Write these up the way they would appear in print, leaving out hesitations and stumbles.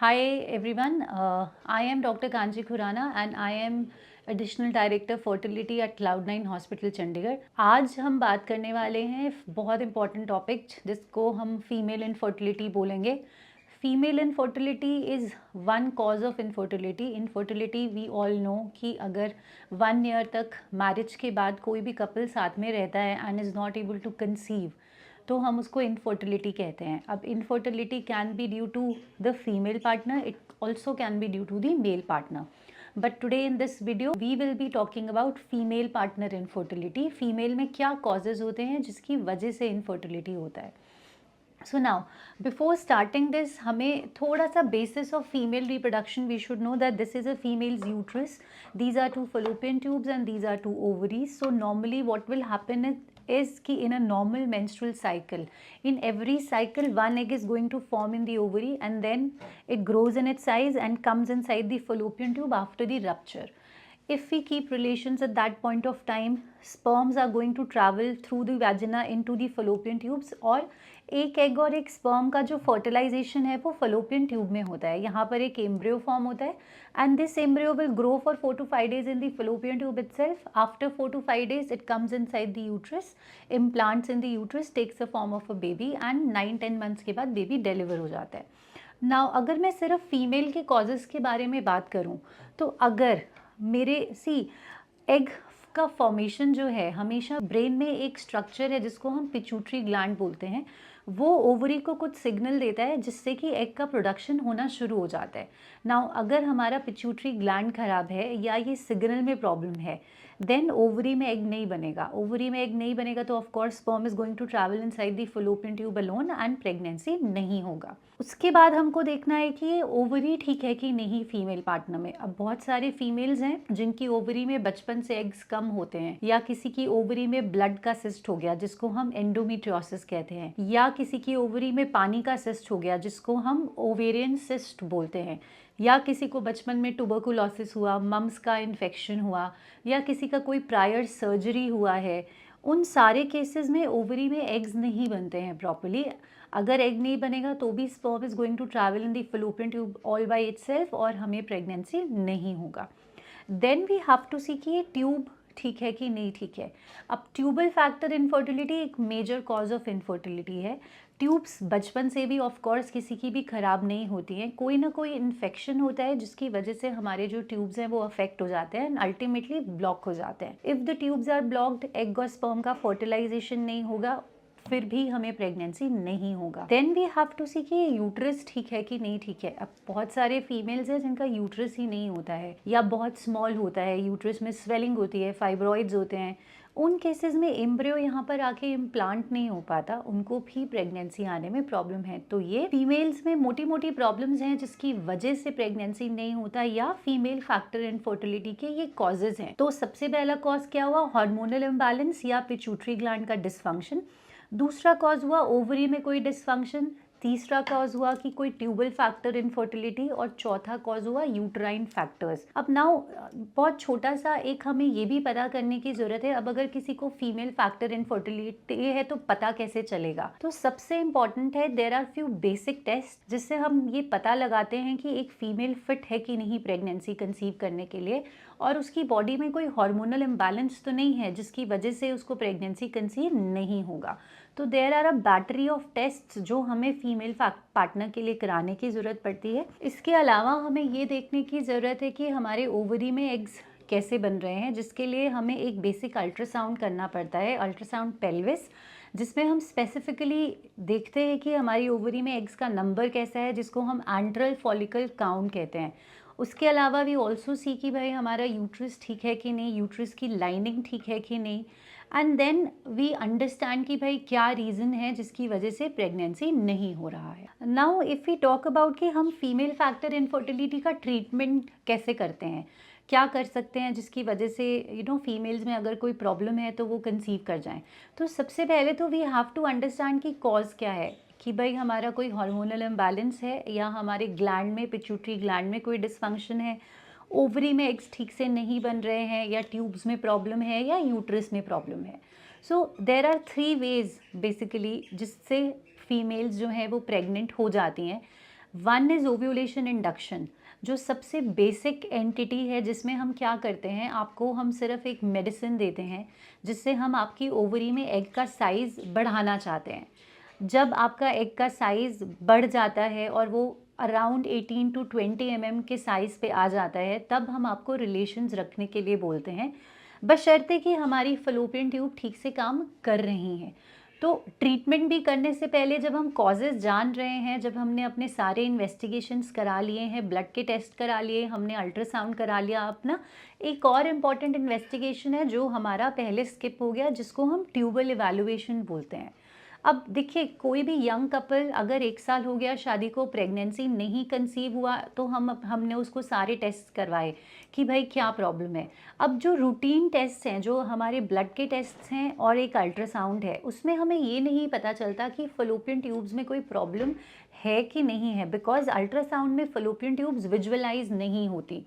Hi everyone, I am Dr. Kanji Khurana and I am additional director fertility at Cloud9 hospital Chandigarh. आज हम बात करने वाले हैं बहुत इंपॉर्टेंट टॉपिक जिसको हम फीमेल इनफर्टिलिटी बोलेंगे। Female infertility is one cause of infertility. Infertility we all know कि अगर 1 ईयर तक मैरिज के बाद कोई भी कपल साथ में रहता है and is not able to conceive तो हम उसको इनफर्टिलिटी कहते हैं। अब infertility can be due to the female partner, it also can be due to the male partner. But today in this video we will be talking about female partner infertility. Female में क्या causes होते हैं जिसकी वजह से infertility होता है। So now before starting this हमें थोड़ा सा basis of female reproduction we should know that this is a female's uterus, these are two fallopian tubes and these are two ovaries. So normally what will happen is कि in a normal menstrual cycle, in every cycle one egg is going to form in the ovary and then it grows in its size and comes inside the fallopian tube after the rupture. If we keep relations at that point of time, sperms are going to travel through the vagina into the fallopian tubes और एक egg और एक sperm का जो fertilisation है वो Fallopian tube में होता है। यहाँ पर एक एम्ब्रियो फॉर्म होता है and this embryo will grow for 4 to 5 days in the fallopian tube itself. After 4 to 5 days it comes inside the uterus, implants in the uterus, takes a form of a baby and 9-10 months के बाद baby deliver हो जाता है। Now अगर मैं सिर्फ female के causes के बारे में बात करूँ तो अगर मेरे एग का फॉर्मेशन जो है हमेशा ब्रेन में एक स्ट्रक्चर है जिसको हम पिट्यूटरी ग्लैंड बोलते हैं, वो ओवरी को कुछ सिग्नल देता है जिससे कि एग का प्रोडक्शन होना शुरू हो जाता है। नाउ अगर हमारा पिट्यूटरी ग्लैंड खराब है या ये सिग्नल में प्रॉब्लम है देन ओवरी में एग नहीं बनेगा। ओवरी में एग नहीं बनेगा तो of course sperm is going to travel inside the fallopian tube alone and pregnancy नहीं होगा। उसके बाद हमको देखना है कि ओवरी ठीक है कि नहीं फीमेल पार्टनर में। अब बहुत सारे फीमेल्स हैं जिनकी ओवरी में बचपन से एग्स कम होते हैं, या किसी की ओवरी में ब्लड का सिस्ट हो गया जिसको हम एंडोमेट्रियोसिस कहते हैं, या किसी की ओवरी में पानी का सिस्ट हो गया जिसको हम ओवेरियन सिस्ट बोलते हैं, या किसी को बचपन में ट्यूबरकुलोसिस हुआ, मम्स का इन्फेक्शन हुआ, या किसी का कोई प्रायर सर्जरी हुआ है। उन सारे केसेस में ओवरी में एग्स नहीं बनते हैं प्रॉपर्ली। अगर एग नहीं बनेगा तो भी sperm is going to travel in the fallopian tube all by itself और हमें प्रेगनेंसी नहीं होगा। Then we have to see कि ये ट्यूब ठीक है कि नहीं ठीक है। अब ट्यूबल फैक्टर इनफर्टिलिटी एक मेजर कॉज ऑफ इनफर्टिलिटी है। ट्यूब्स बचपन से भी ऑफ कोर्स किसी की भी ख़राब नहीं होती हैं, कोई ना कोई इन्फेक्शन होता है जिसकी वजह से हमारे जो ट्यूब्स हैं वो अफेक्ट हो जाते हैं एंड अल्टीमेटली ब्लॉक हो जाते हैं। If the tubes are blocked, egg और स्पर्म का फर्टिलाइजेशन नहीं होगा, फिर भी हमें प्रेगनेंसी नहीं होगा। Then we have to see कि यूट्रस ठीक है कि नहीं ठीक है। अब बहुत सारे फीमेल्स हैं जिनका यूट्रस ही नहीं होता है या बहुत स्मॉल होता है, यूट्रस में स्वेलिंग होती है, फाइब्रॉइड्स होते हैं। उन केसेस में एम्ब्रियो यहाँ पर आके इम्प्लांट नहीं हो पाता, उनको भी प्रेगनेंसी आने में प्रॉब्लम है। तो ये फीमेल्स में मोटी मोटी प्रॉब्लम्स हैं जिसकी वजह से प्रेगनेंसी नहीं होता या फीमेल फैक्टर इनफर्टिलिटी के ये कॉजेज हैं। तो सबसे पहला कॉज क्या हुआ? हार्मोनल इम्बैलेंस या पिट्यूटरी ग्लैंड का डिसफंक्शन। दूसरा कॉज हुआ ओवरी में कोई डिसफंक्शन। तीसरा कॉज हुआ कि कोई ट्यूबल फैक्टर इनफर्टिलिटी और चौथा कॉज हुआ यूट्राइन फैक्टर्स। अब नाउ बहुत छोटा सा एक हमें ये भी पता करने की ज़रूरत है। अब अगर किसी को फीमेल फैक्टर इनफर्टिलिटी है तो पता कैसे चलेगा? तो सबसे इम्पॉर्टेंट है there are few basic test जिससे हम ये पता लगाते हैं कि एक फीमेल फिट है कि नहीं प्रेगनेंसी कंसीव करने के लिए और उसकी बॉडी में कोई हार्मोनल इम्बैलेंस तो नहीं है जिसकी वजह से उसको प्रेगनेंसी कंसीव नहीं होगा। तो there are a battery of test जो हमें फीमेल पार्टनर के लिए कराने की ज़रूरत पड़ती है। इसके अलावा हमें ये देखने की ज़रूरत है कि हमारे ओवरी में एग्स कैसे बन रहे हैं, जिसके लिए हमें एक बेसिक अल्ट्रासाउंड करना पड़ता है, अल्ट्रासाउंड पेल्विस, जिसमें हम स्पेसिफिकली देखते हैं कि हमारी ओवरी में एग्स का नंबर कैसा है, जिसको हम एंट्रल फॉलिकल काउंट कहते हैं। उसके अलावा वी ऑल्सो सी कि भाई हमारा यूट्रस ठीक है कि नहीं, यूट्रस की लाइनिंग ठीक है कि नहीं, एंड देन वी अंडरस्टैंड कि भाई क्या रीज़न है जिसकी वजह से प्रेगनेंसी नहीं हो रहा है। Now if we talk about कि हम फीमेल फैक्टर इनफर्टिलिटी का ट्रीटमेंट कैसे करते हैं, क्या कर सकते हैं जिसकी वजह से फीमेल्स में अगर कोई प्रॉब्लम है तो वो कंसीव कर जाएं। तो सबसे पहले तो वी हैव टू अंडरस्टैंड कि कॉज क्या है, कि भाई हमारा कोई हार्मोनल इम्बैलेंस है या हमारे ग्लैंड में, पिट्यूटरी ग्लैंड में कोई डिसफंक्शन है, ओवरी में एग्स ठीक से नहीं बन रहे हैं, या ट्यूब्स में प्रॉब्लम है, या यूट्रस में प्रॉब्लम है। सो देर आर 3 ways बेसिकली जिससे फीमेल्स जो हैं वो प्रेग्नेंट हो जाती हैं। वन इज़ ओव्यूलेशन इंडक्शन, जो सबसे बेसिक एंटिटी है, जिसमें हम क्या करते हैं, आपको हम सिर्फ एक मेडिसिन देते हैं जिससे हम आपकी ओवरी में एग का साइज़ बढ़ाना चाहते हैं। जब आपका एग का साइज़ बढ़ जाता है और वो अराउंड 18 टू 20 के साइज़ पे आ जाता है, तब हम आपको रिलेशंस रखने के लिए बोलते हैं, बशर्ते कि हमारी फलोपियन ट्यूब ठीक से काम कर रही हैं। तो ट्रीटमेंट भी करने से पहले जब हम कॉजेज़ जान रहे हैं, जब हमने अपने सारे इन्वेस्टिगेशंस करा लिए हैं, ब्लड के टेस्ट करा लिए, हमने अल्ट्रासाउंड करा लिया अपना, एक और इम्पॉर्टेंट इन्वेस्टिगेशन है जो हमारा पहले स्किप हो गया, जिसको हम ट्यूबल इवैल्यूएशन बोलते हैं। अब देखिए, कोई भी यंग कपल अगर 1 साल हो गया शादी को, प्रेगनेंसी नहीं कंसीव हुआ, तो हमने उसको सारे टेस्ट करवाए कि भाई क्या प्रॉब्लम है। अब जो रूटीन टेस्ट हैं, जो हमारे ब्लड के टेस्ट हैं और एक अल्ट्रासाउंड है, उसमें हमें ये नहीं पता चलता कि फलोपियन ट्यूब्स में कोई प्रॉब्लम है कि नहीं है, बिकॉज अल्ट्रासाउंड में फलोपियन ट्यूब्स विजुअलाइज नहीं होती।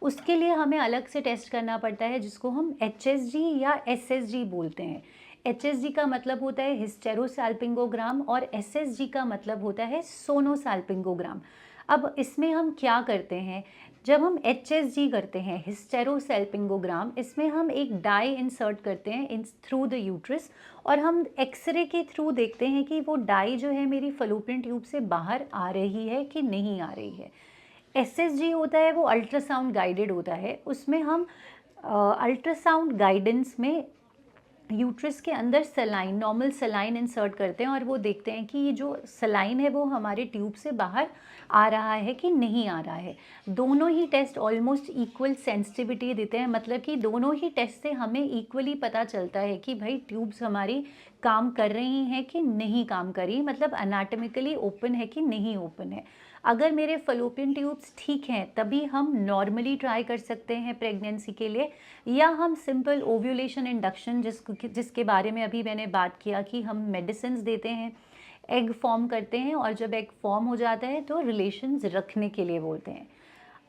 उसके लिए हमें अलग से टेस्ट करना पड़ता है, जिसको हम HSG या SSG बोलते हैं। HSG का मतलब होता है हिस्टेरोसाल्पिंगोग्राम और SSG का मतलब होता है सोनोसाल्पिंगोग्राम। अब इसमें हम क्या करते हैं, जब हम HSG करते हैं, हिस्टेरोसाल्पिंगोग्राम, इसमें हम एक डाई इंसर्ट करते हैं इन थ्रू द यूट्रस, और हम एक्सरे के थ्रू देखते हैं कि वो डाई जो है मेरी फलोपियन ट्यूब से बाहर आ रही है कि नहीं आ रही है। SSG होता है वो अल्ट्रासाउंड गाइडेड होता है, उसमें हम अल्ट्रासाउंड गाइडेंस में यूट्रस के अंदर सलाइन, नॉर्मल सलाइन इंसर्ट करते हैं और वो देखते हैं कि ये जो सलाइन है वो हमारे ट्यूब से बाहर आ रहा है कि नहीं आ रहा है। दोनों ही टेस्ट ऑलमोस्ट इक्वल सेंसिटिविटी देते हैं, मतलब कि दोनों ही टेस्ट से हमें इक्वली पता चलता है कि भाई ट्यूब्स हमारी काम कर रही हैं कि नहीं काम कर रही, मतलब अनाटमिकली ओपन है कि नहीं ओपन है। अगर मेरे फलोपियन ट्यूब्स ठीक हैं, तभी हम नॉर्मली ट्राई कर सकते हैं प्रेगनेंसी के लिए, या हम सिंपल ओव्यूलेशन इंडक्शन, जिसके बारे में अभी मैंने बात किया कि हम मेडिसिन देते हैं, एग फॉर्म करते हैं, और जब एग फॉर्म हो जाता है तो रिलेशंस रखने के लिए बोलते हैं।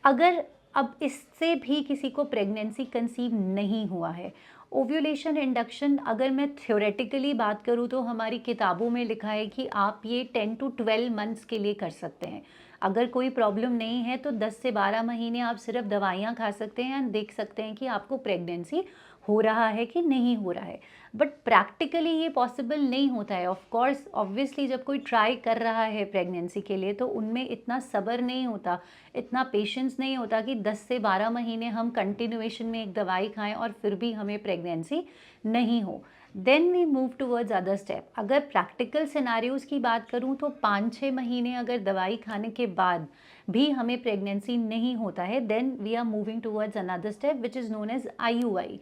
अगर अब इससे भी किसी को प्रेगनेंसी कंसीव नहीं हुआ है, ओव्यूलेशन इंडक्शन अगर मैं थ्योरेटिकली बात करूँ तो हमारी किताबों में लिखा है कि आप ये 10 टू 12 मंथ्स के लिए कर सकते हैं। अगर कोई प्रॉब्लम नहीं है तो 10 से 12 महीने आप सिर्फ दवाइयाँ खा सकते हैं, देख सकते हैं कि आपको प्रेगनेंसी हो रहा है कि नहीं हो रहा है। बट प्रैक्टिकली ये पॉसिबल नहीं होता है। ऑफ कोर्स, ऑब्वियसली जब कोई ट्राई कर रहा है प्रेगनेंसी के लिए तो उनमें इतना सब्र नहीं होता, इतना पेशेंस नहीं होता कि 10 से 12 महीने हम कंटिन्यूएशन में एक दवाई खाएं और फिर भी हमें प्रेगनेंसी नहीं हो। Then we move towards other step. अगर प्रैक्टिकल सिनारियोज़ की बात करूं तो 5-6 महीने अगर दवाई खाने के बाद भी हमें प्रेगनेंसी नहीं होता है, then we are moving towards another step which is known as IUI।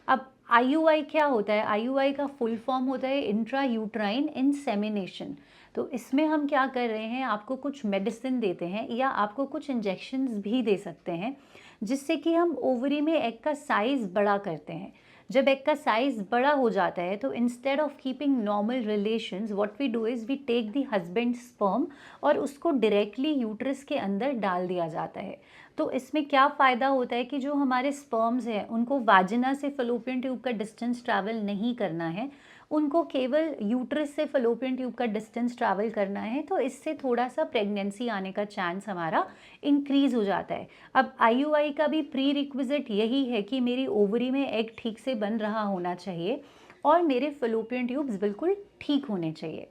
अब IUI क्या होता है? IUI का फुल फॉर्म होता है इंट्रा यूट्राइन इंसेमिनेशन। तो इसमें हम क्या कर रहे हैं, आपको कुछ मेडिसिन देते हैं या आपको कुछ इंजेक्शंस भी दे सकते हैं, जिससे कि हम ओवरी में एग का साइज़ बड़ा करते हैं। जब एग का साइज़ बड़ा हो जाता है तो instead of keeping normal relations, what we do is we take the husband sperm और उसको डायरेक्टली यूट्रस के अंदर डाल दिया जाता है। तो इसमें क्या फ़ायदा होता है कि जो हमारे स्पर्म्स हैं उनको वाजिना से फलोपियन ट्यूब का डिस्टेंस ट्रैवल नहीं करना है, उनको केवल यूट्रस से फलोपियन ट्यूब का डिस्टेंस ट्रैवल करना है। तो इससे थोड़ा सा प्रेगनेंसी आने का चांस हमारा इंक्रीज़ हो जाता है। अब IUI का भी प्री रिक्विजिट यही है कि मेरी ओवरी में एग ठीक से बन रहा होना चाहिए और मेरे फलोपियन ट्यूब्स बिल्कुल ठीक होने चाहिए।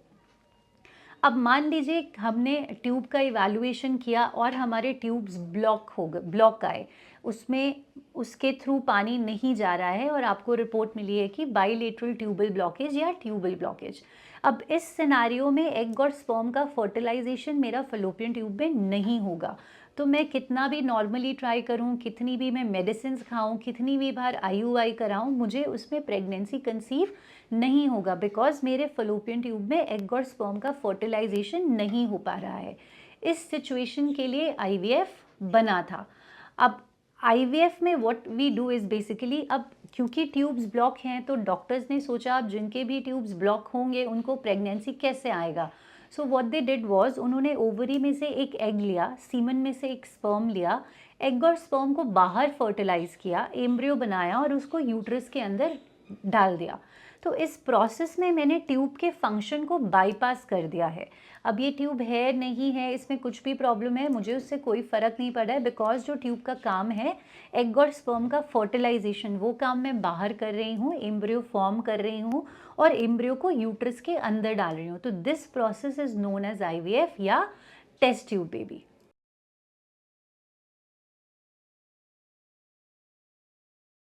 अब मान लीजिए हमने ट्यूब का इवैल्यूएशन किया और हमारे ट्यूब्स ब्लॉक आए, उसमें उसके थ्रू पानी नहीं जा रहा है और आपको रिपोर्ट मिली है कि बाइलेटरल ट्यूबल ब्लॉकेज या ट्यूबल ब्लॉकेज। अब इस सिनारियो में एग और स्पर्म का फर्टिलाइजेशन मेरा फलोपियन ट्यूब में नहीं होगा। तो मैं कितना भी नॉर्मली ट्राई करूं, कितनी भी मैं मेडिसिन खाऊं, कितनी भी बार IUI कराऊं, मुझे उसमें प्रेगनेंसी कंसीव नहीं होगा, बिकॉज मेरे फलोपियन ट्यूब में एग और स्पर्म का फर्टिलाइजेशन नहीं हो पा रहा है। इस सिचुएशन के लिए IVF बना था। अब IVF में what we do is basically, अब क्योंकि ट्यूब्स ब्लॉक हैं तो डॉक्टर्स ने सोचा अब जिनके भी ट्यूब्स ब्लॉक होंगे उनको प्रेगनेंसी कैसे आएगा। So what they did was, उन्होंने ओवरी में से एक एग लिया, सीमन में से एक स्पर्म लिया, एग और स्पर्म को बाहर फर्टिलाइज किया, एम्ब्रियो बनाया और उसको यूट्रस के अंदर डाल दिया। तो इस प्रोसेस में मैंने ट्यूब के फंक्शन को बाईपास कर दिया है। अब ये ट्यूब है नहीं है, इसमें कुछ भी प्रॉब्लम है, मुझे उससे कोई फ़र्क नहीं पड़ा है, बिकॉज़ जो ट्यूब का काम है एग और स्पर्म का फर्टिलाइजेशन, वो काम मैं बाहर कर रही हूँ, एम्ब्रियो फॉर्म कर रही हूँ और एम्ब्रियो को यूट्रस के अंदर डाल रही हूँ। तो this process is known as IVF या टेस्ट ट्यूब बेबी।